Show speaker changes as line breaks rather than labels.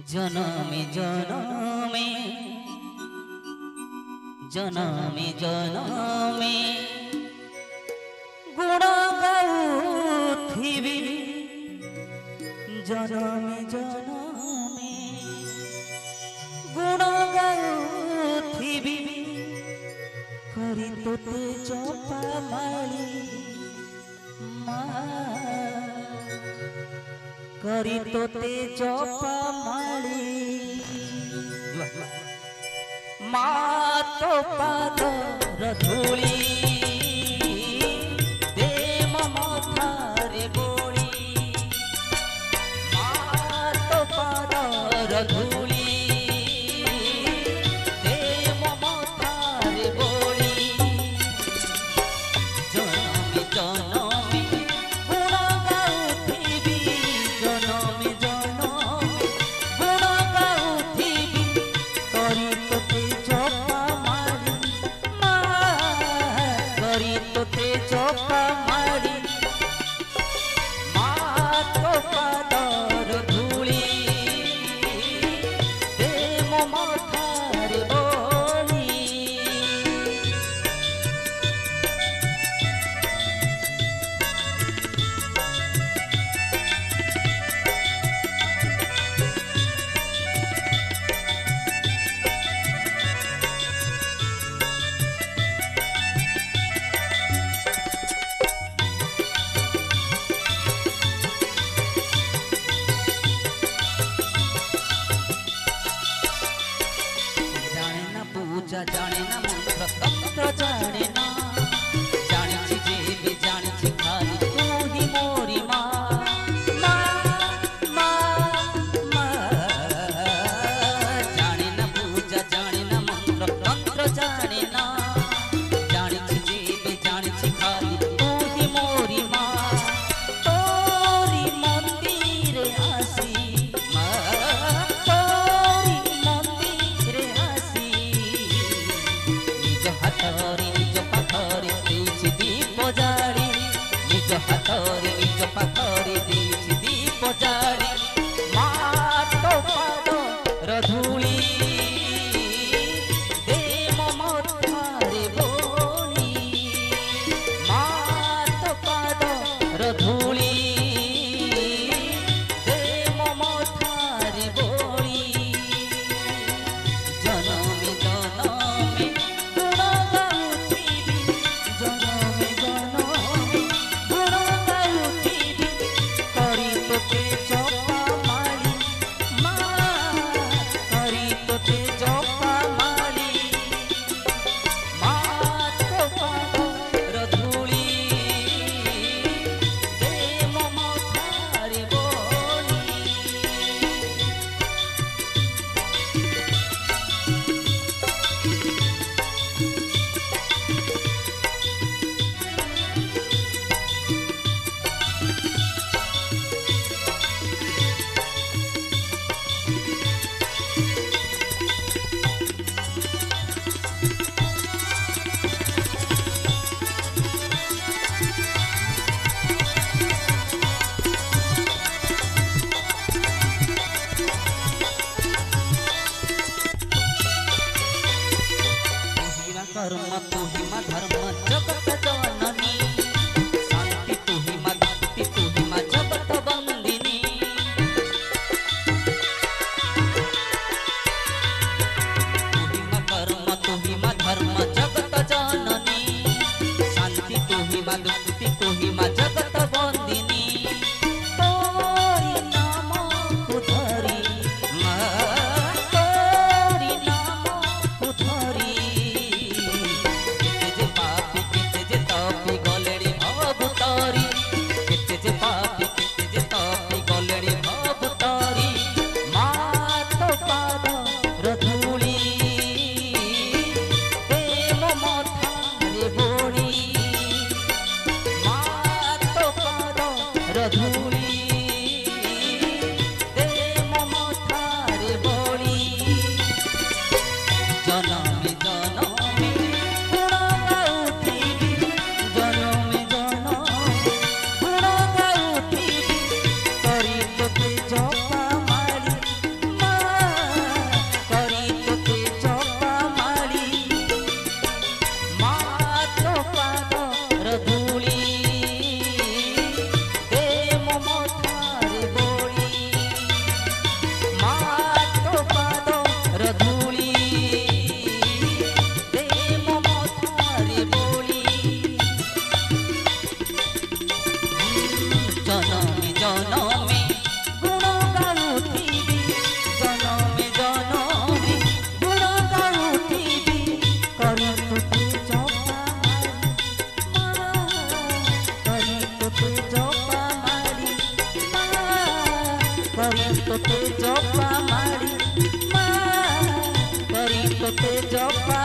जनमे जनमे जनमे जनमे गुण गाउथिबी जनमे जनमे गुण गाउथिबी करी तोते चपा माली करी तोते चपा माली मा तो पादर धूली दे ममतारे बोली मा तो पादर धूली दे ममतारे बोली जनमे जनमे गुण गाउथिबी जनमे जनमे गुण गाउथिबी करी तोते चपा मारी मा करी तोते चपा मारी मा तो पादर धूली दे ममतारे बोली जाने ना पूजा जाने ना मंत्र तंत्र जाने ना जानी जेबे जानी खाली तू ही मोरी माँ माँ माँ जाने ना पूजा जाने ना मंत्र तंत्र जाने ना जानी जेबे जानी खाली तू ही मोरी माँ तोरी मंदिर आसी माँ तोरी मंदिर आसी करी तोते जपा मारी माँ करी तोते जपा